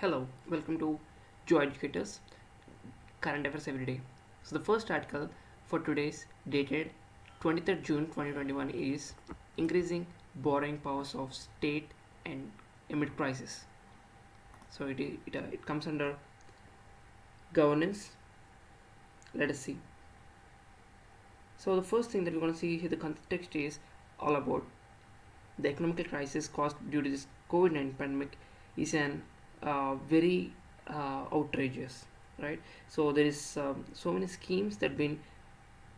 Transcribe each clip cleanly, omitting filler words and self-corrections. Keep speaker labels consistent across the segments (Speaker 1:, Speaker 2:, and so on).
Speaker 1: Hello, welcome to Joy Educators Current Affairs Every Day. So, the first article for today's dated 23rd June 2021 is Increasing Borrowing Powers of State and Amid Crisis. So, it comes under governance. Let us see. So, the first thing that we're going to see here, the context is all about the economic crisis caused due to this COVID-19 pandemic is an very outrageous, right? So there is so many schemes that been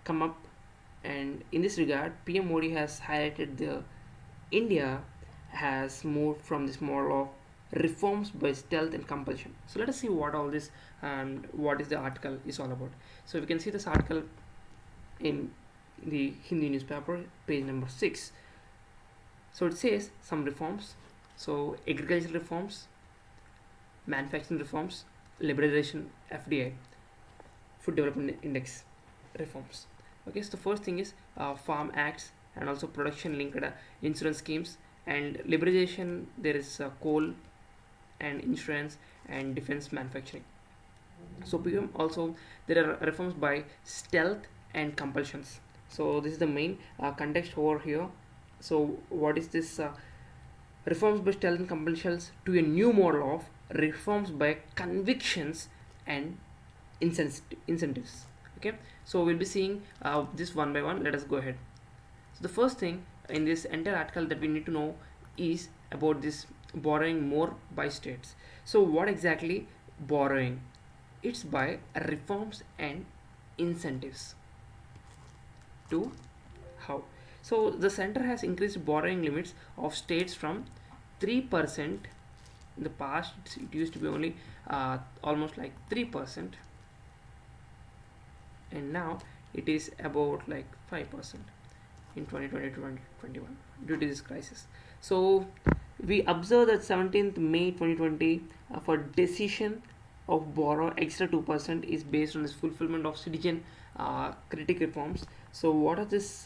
Speaker 1: come up, and in this regard, PM Modi has highlighted the India has moved from this model of reforms by stealth and compulsion. So let us see what all this and what is the article is all about. So we can see this article in the Hindi newspaper, page number 6. So it says some reforms. So agricultural reforms, manufacturing reforms, liberalization, FDI, Food Development Index reforms. Okay, so the first thing is farm acts and also production linked insurance schemes, and liberalization. There is coal and insurance and defense manufacturing. So PM also there are reforms by stealth and compulsions. So this is the main context over here. So what is this? Reforms by stealth and compulsions to a new model of reforms by convictions and incentives. Okay, so we'll be seeing this one by one. Let us go ahead. So the first thing in this entire article that we need to know is about this borrowing more by states. So what exactly borrowing? It's by reforms and incentives. To how? So the center has increased borrowing limits of states from 3%. In the past, it used to be only almost like 3%, and now it is about like 5% in 2020 to 2021 due to this crisis. So we observe that 17th May 2020 for decision of borrow extra 2% is based on this fulfillment of citizen critic reforms. So what are these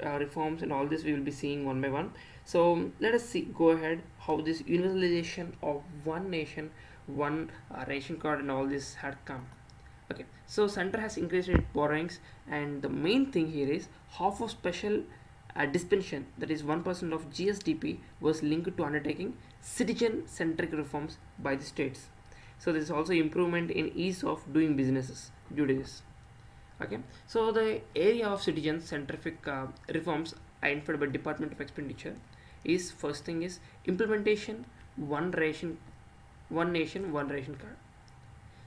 Speaker 1: reforms and all this we will be seeing one by one. So let us see go ahead how this universalization of one nation, one ration card and all this had come. Okay, so center has increased its borrowings, and the main thing here is half of special dispensation, that is 1% of GSDP, was linked to undertaking citizen centric reforms by the states. So there is also improvement in ease of doing businesses due to this. Okay, so the area of citizen centric reforms identified by Department of Expenditure is first thing is implementation one nation one ration card.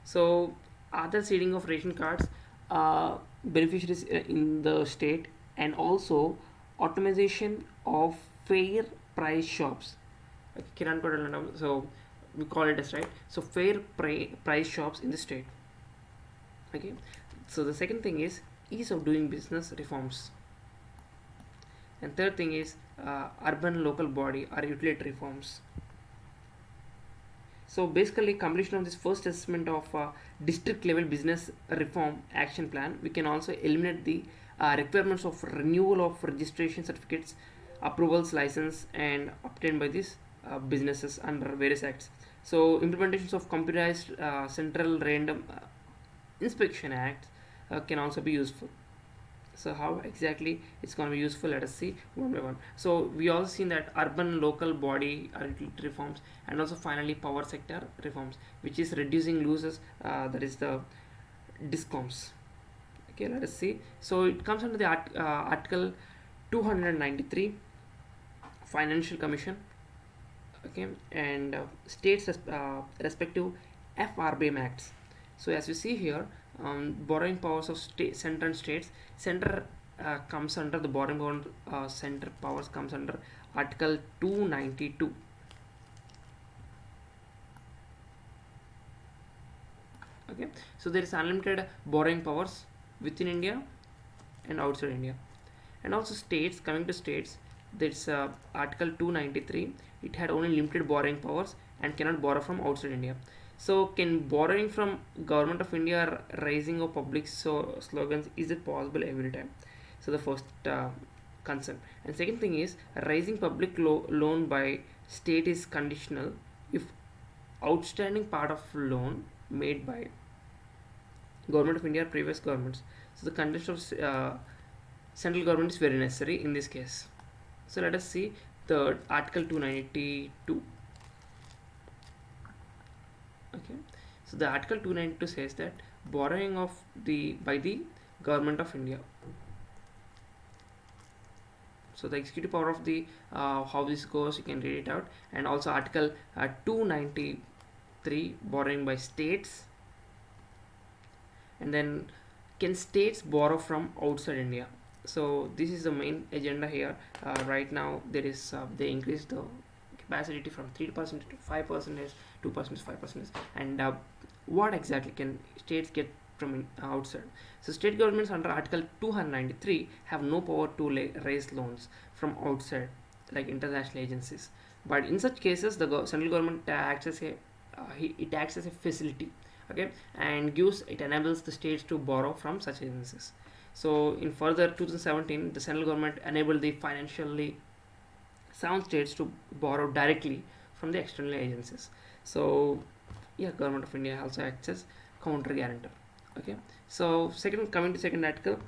Speaker 1: So other seeding of ration cards beneficiaries in the state, and also automation of fair price shops. Kiran code, so we call it as, right, so fair price shops in the state. Okay, so the second thing is ease of doing business reforms, and third thing is urban local body or utility reforms. So basically completion of this first assessment of district level business reform action plan, we can also eliminate the requirements of renewal of registration certificates, approvals, license and obtained by these businesses under various acts. So implementations of computerized central random inspection act can also be useful. So how exactly it's going to be useful, let us see one by one. So we also seen that urban local body reforms, and also finally power sector reforms, which is reducing losses, that is the discoms. Okay, let us see. So it comes under the article 293 financial commission. Okay, and states respective FRBM acts. So as we see here, borrowing powers of center and states, center comes under the borrowing power, center powers comes under article 292. Okay, so there is unlimited borrowing powers within India and outside India. And also states, coming to states, that's article 293, it had only limited borrowing powers and cannot borrow from outside India. So can borrowing from government of India or raising of public slogans, is it possible every time? So the first concern. And second thing is raising public loan by state is conditional if outstanding part of loan made by government of India or previous governments. So the context of central government is very necessary in this case. So let us see the Article 292. Okay, so the Article 292 says that borrowing of the by the government of India. So the executive power of the how this goes, you can read it out. And also Article 293, borrowing by states. And then, can states borrow from outside India? So this is the main agenda here. Right now there is they increased the capacity from 3% to 5%, 2% to 5%. And what exactly can states get from outside? So state governments under Article 293 have no power to raise loans from outside, like international agencies. But in such cases, the central government acts as a it acts as a facility, okay, and it enables the states to borrow from such agencies. So in further 2017, the central government enabled the financially sound states to borrow directly from the external agencies. So yeah, government of India also acts as counter guarantor. Okay, so coming to second article,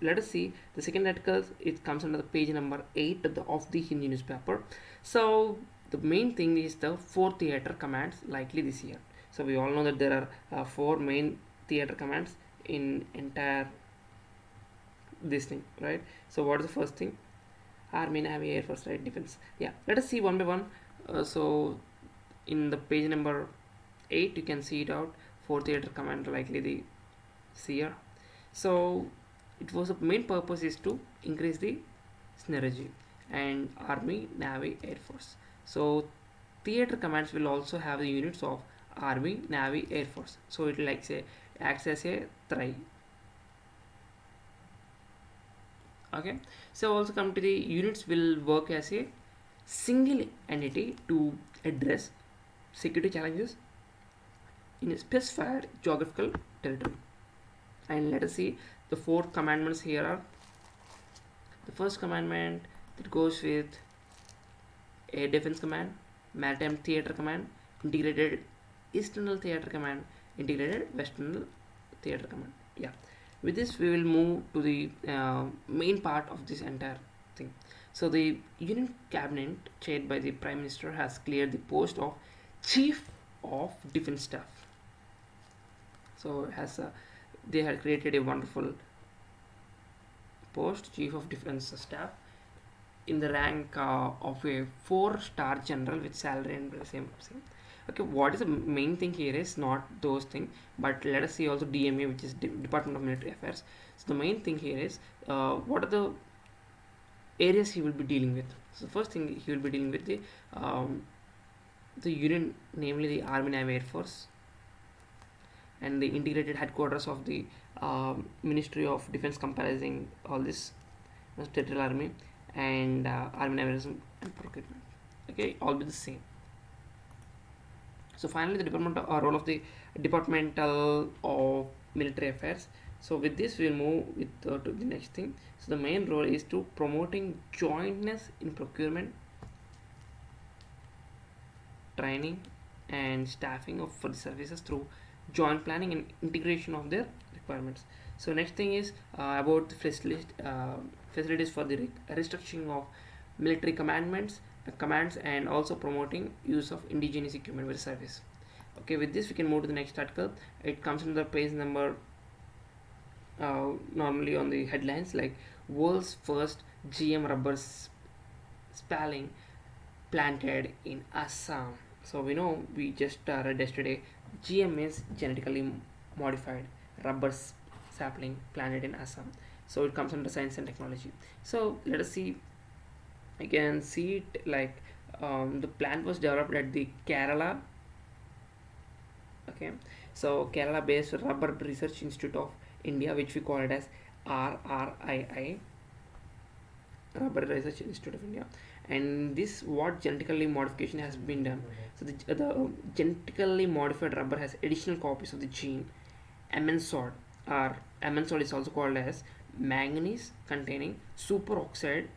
Speaker 1: let us see the second article. It comes under the page number 8 of the Hindi newspaper. So the main thing is the 4 theater commands likely this year. So we all know that there are 4 main theater commands in entire this thing, right? So what is the first thing? Army, Navy, Air Force, right? Defense. Yeah, let us see one by one. So in the page number 8, you can see it out. 4 theater command likely this year. So it was the main purpose is to increase the synergy and Army, Navy, Air Force. So theater commands will also have the units of Army, Navy, Air Force. So it will like say acts as a tri. Okay, so also come to the units will work as a single entity to address security challenges in a specified geographical territory. And let us see the 4 commandments here are: the first commandment that goes with Air Defense Command, Maritime Theater Command, Integrated Eastern Theater Command, Integrated Western Theater Command. Yeah, with this we will move to the main part of this entire thing. So the Union Cabinet chaired by the Prime Minister has cleared the post of Chief of Defence Staff. So they had created a wonderful post, Chief of Defence Staff, in the rank of a 4-star general with salary and the same. Okay, what is the main thing here is not those things, but let us see also DMA, which is Department of Military Affairs. So the main thing here is what are the areas he will be dealing with. So the first thing, he will be dealing with the union, namely the Army, Navy, Air Force, and the integrated headquarters of the Ministry of Defense, comprising all this territorial army and army, navy, and procurement. Okay, all be the same. So finally, the role of the Departmental of Military Affairs. So with this, we will move with to the next thing. So the main role is to promoting jointness in procurement, training, and staffing for the services through joint planning and integration of their requirements. So next thing is about the facilities for the restructuring of military commands, and also promoting use of indigenous equipment with service. Okay, with this we can move to the next article. It comes in the page number normally on the headlines, like world's first GM rubber sapling planted in Assam. So we know, we just read yesterday, GM is genetically modified rubber sapling planted in Assam. So it comes under science and technology. So let us see. I can see it like the plant was developed at the Kerala. Okay, so Kerala based Rubber Research Institute of India, which we call it as RRII, Rubber Research Institute of India. And this, what genetically modification has been done. So the genetically modified rubber has additional copies of the gene MNSOD, or MNSOD is also called as manganese containing superoxide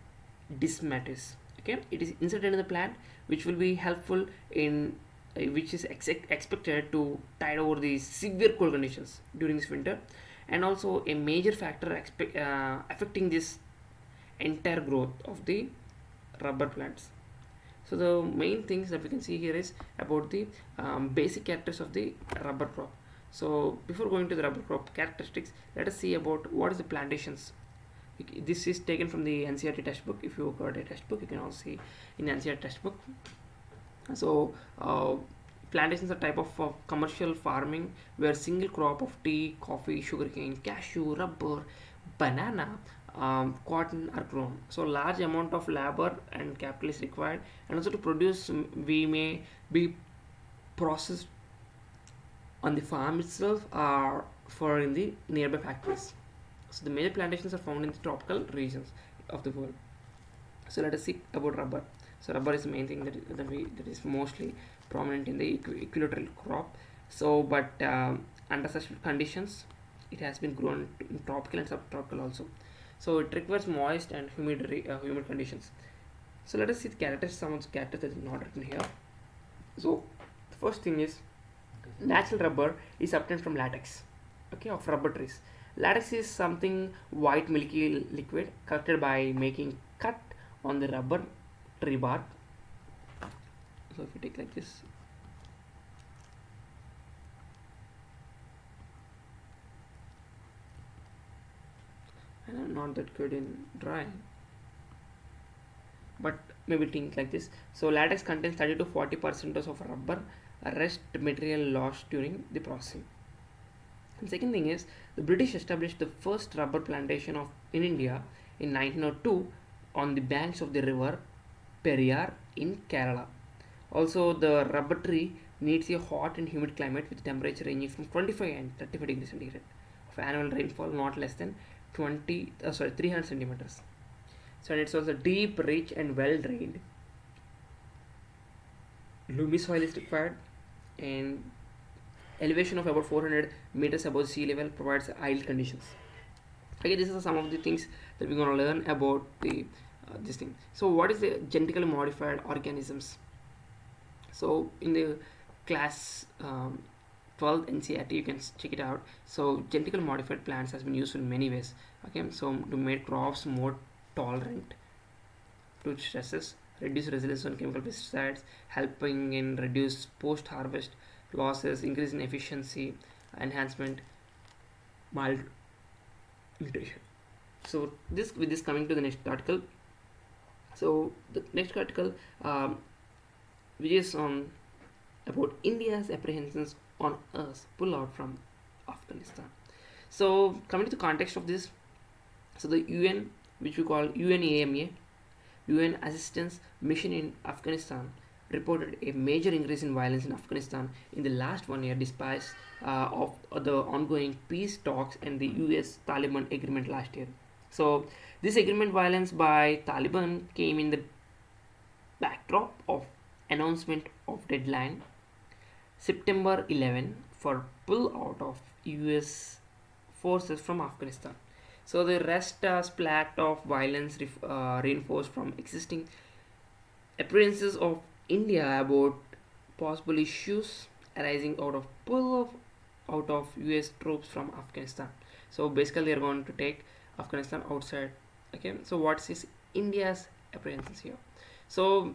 Speaker 1: dismutase. Okay, it is inserted in the plant, which will be helpful in which is expected to tide over the severe cold conditions during this winter, and also a major factor affecting this entire growth of the rubber plants. So the main things that we can see here is about the basic characters of the rubber crop. So before going to the rubber crop characteristics, let us see about what is the plantations. This is taken from the NCERT textbook. If you got a textbook, you can also see in NCERT textbook. So plantations are type of commercial farming where single crop of tea, coffee, sugarcane, cashew, rubber, banana, cotton are grown. So large amount of labor and capital is required, and also to produce we may be processed on the farm itself or for in the nearby factories. So the major plantations are found in the tropical regions of the world. So let us see about rubber. So rubber is the main thing that is mostly prominent in the equatorial crop. So but under such conditions, it has been grown in tropical and subtropical also. So it requires moist and humid conditions. So let us see the characters, some of the characters that is not written here. So the first thing is natural rubber is obtained from latex, okay, of rubber trees. Latex is something white milky liquid collected by making cut on the rubber tree bark. So if you take like this, and I'm not that good in drawing, but maybe think like this. So latex contains 30 to 40% of rubber rest material lost during the processing. And second thing is the British established the first rubber plantation of in India in 1902 on the banks of the river Periyar in Kerala. Also, the rubber tree needs a hot and humid climate with temperature ranging from 25 and 35 degrees centigrade of annual rainfall not less than 300 centimeters. So and it's also deep, rich, and well drained. Loamy soil is required, and elevation of about 400 meters above sea level provides ideal conditions. Okay, these are some of the things that we're going to learn about the this thing. So what is the genetically modified organisms? So in the class 12 NCERT, you can check it out. So genetically modified plants has been used in many ways. Okay, so to make crops more tolerant to stresses, reduce resilience on chemical pesticides, helping in reduce post-harvest losses, increase in efficiency, enhancement, malnutrition. So this coming to the next article. So the next article, which is on about India's apprehensions on us pull out from Afghanistan. So coming to the context of this, so the UN, which we call UNAMA, UN Assistance Mission in Afghanistan, reported a major increase in violence in Afghanistan in the last 1 year, despite of the ongoing peace talks and the US Taliban agreement last year. So this agreement violence by Taliban came in the backdrop of announcement of deadline September 11 for pull out of US forces from Afghanistan. So the rest splat of violence reinforced from existing appearances of India about possible issues arising out of US troops from Afghanistan. So basically, they are going to take Afghanistan outside. Okay, so what is India's apprehensions here? So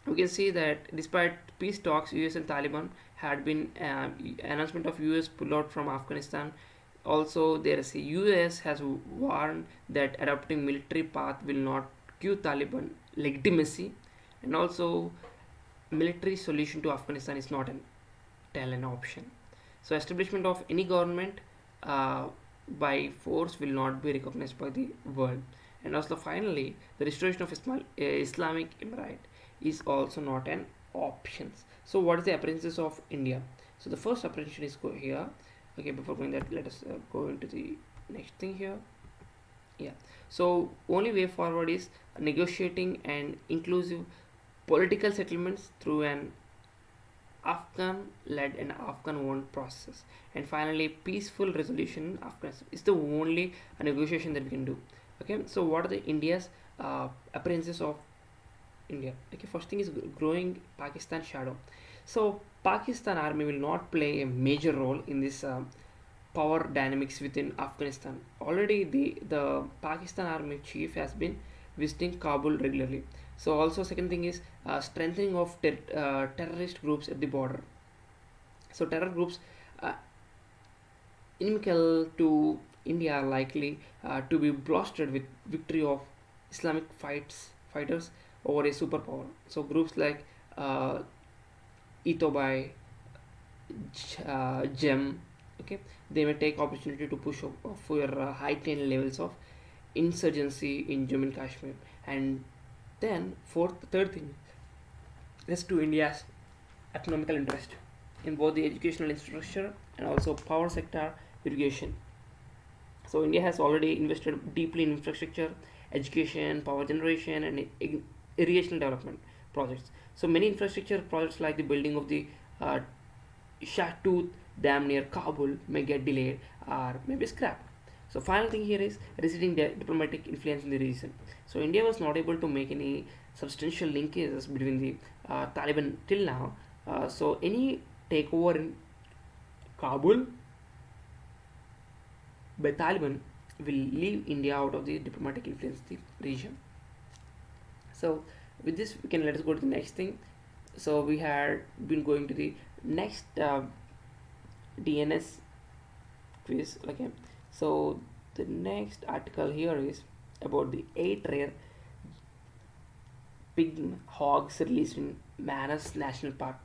Speaker 1: we can see that despite peace talks, US and Taliban had been announcement of US pull out from Afghanistan. Also, there is a US has warned that adopting military path will not give Taliban legitimacy, and also military solution to Afghanistan is not an option. So establishment of any government by force will not be recognized by the world. And also finally, the restoration of Islamic Emirate is also not an option. So what is the appearances of India? So the first apprehension is here. Okay, before going that, let us go into the next thing here. Yeah, so only way forward is negotiating and inclusive political settlements through an Afghan-led and Afghan-owned process, and finally peaceful resolution in Afghanistan is the only negotiation that we can do. Okay, so what are the India's appearances of India. Okay, first thing is growing Pakistan shadow. So Pakistan army will not play a major role in this power dynamics within Afghanistan. Already the Pakistan army chief has been visiting Kabul regularly. So also second thing is strengthening of terrorist groups at the border. So terror groups uh, inimical to India are likely to be blasted with victory of Islamic fighters over a superpower. So groups like uh, Etobai, Gem, okay, they may take opportunity to push for heightened levels of insurgency in Jammu and Kashmir. And then third thing is to India's economical interest in both the educational infrastructure and also power sector irrigation. So India has already invested deeply in infrastructure, education, power generation, and irrigation development projects. So many infrastructure projects like the building of the uh, Shahtooth Dam near Kabul may get delayed or maybe scrapped. So final thing here is receding diplomatic influence in the region. So India was not able to make any substantial linkages between the Taliban till now. So any takeover in Kabul by Taliban will leave India out of the diplomatic influence of the region. So with this, we can let us go to the next thing. So we had been going to the next DNS quiz. Okay, so the next article here is about the 8 rare Pygmy Hogs released in Manas National Park.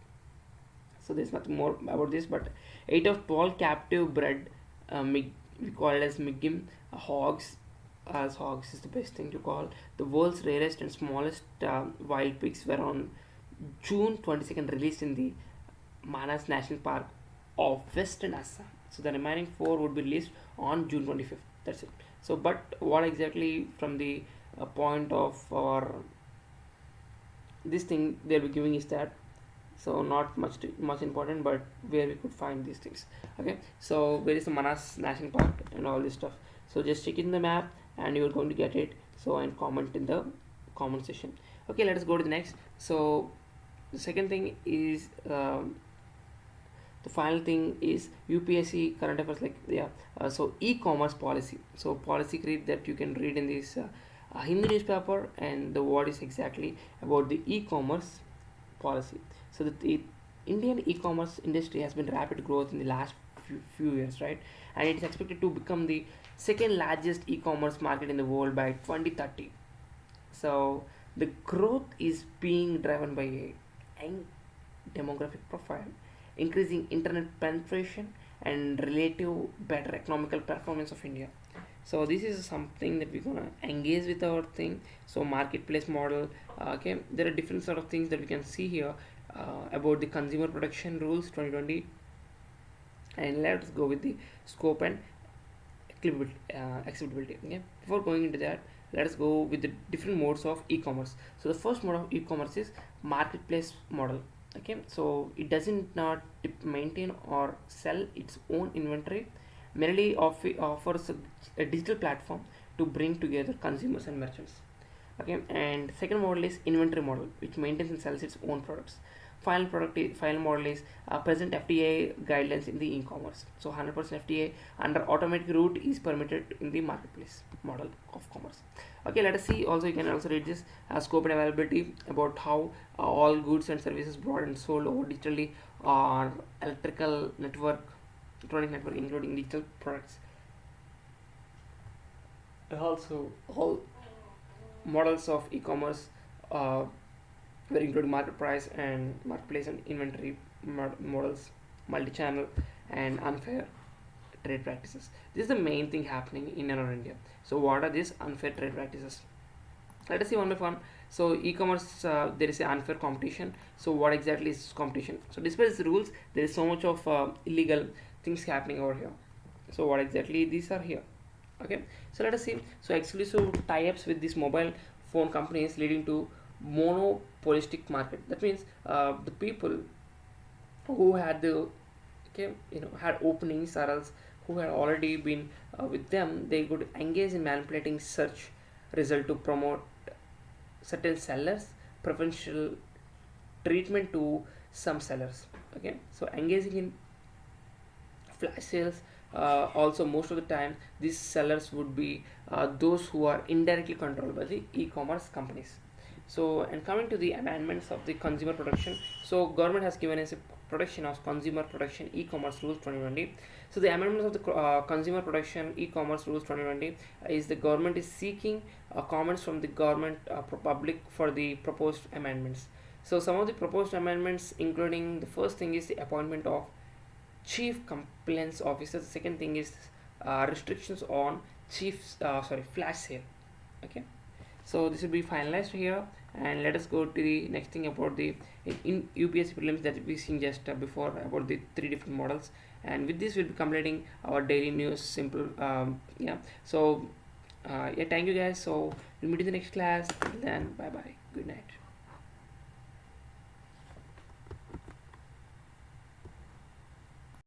Speaker 1: So there's nothing more about this, but 8 of 12 captive bred we call it as Pygmy Hogs, as hogs is the best thing to call. The world's rarest and smallest wild pigs were on June 22nd released in the Manas National Park of Western Assam. So the remaining 4 would be released on June 25th. That's it. So, but what exactly from the point of our this thing they'll be giving is that, so not much important, but where we could find these things. Okay, so where is the Manas National Park and all this stuff. So just check in the map and you're going to get it. So and comment in the comment section. Okay, let us go to the next. So the second thing is the final thing is UPSC current affairs, like yeah. So e-commerce policy. So policy grid that you can read in this Hindu newspaper, and the word is exactly about the e-commerce policy. So the Indian e-commerce industry has been rapid growth in the last few years, right? And it is expected to become the second largest e-commerce market in the world by 2030. So the growth is being driven by a young demographic profile, increasing internet penetration, and relative better economical performance of India. So this is something that we're gonna engage with our thing. So marketplace model. Okay, there are different sort of things that we can see here about the consumer protection rules 2020, and let's go with the scope and acceptability. Okay, before going into that, let's go with the different modes of e-commerce. So the first mode of e-commerce is marketplace model. Okay, so it doesn't not maintain or sell its own inventory, merely offers a digital platform to bring together consumers and merchants. Okay, and second model is inventory model, which maintains and sells its own products. Final model is present FTA guidelines in the e-commerce. So 100% FTA under automatic route is permitted in the marketplace model of commerce. Okay, let us see. Also, you can also read this scope and availability about how all goods and services brought and sold over digitally or electronic network, including digital products. Also, all models of e-commerce uh, were including market price and marketplace and inventory models, multi-channel, and unfair trade practices. This is the main thing happening in and around India. So what are these unfair trade practices? Let us see one by one. So e-commerce, there is a unfair competition. So what exactly is competition? So despite these rules, there is so much of illegal things happening over here. So what exactly these are here? Okay, so let us see. So exclusive tie-ups with these mobile phone companies leading to monopolistic market. That means the people who had the had openings, or else who had already been with them, they could engage in manipulating search result to promote certain sellers preferential treatment to some sellers. Okay, so engaging in flash sales, also most of the time these sellers would be those who are indirectly controlled by the e-commerce companies. So, and coming to the amendments of the consumer protection, so government has given us a protection of consumer protection e-commerce rules 2020. So the amendments of the consumer protection e-commerce rules 2020 is the government is seeking comments from the government public for the proposed amendments. So some of the proposed amendments, including the first thing is the appointment of chief compliance officer. The second thing is restrictions on flash sale. Okay, so this will be finalized here, and let us go to the next thing about the in UPSC prelims that we seen just before about the three different models. And with this we'll be completing our daily news simple. Yeah, so yeah, thank you guys. So we'll meet in the next class. Till then, bye bye, good night.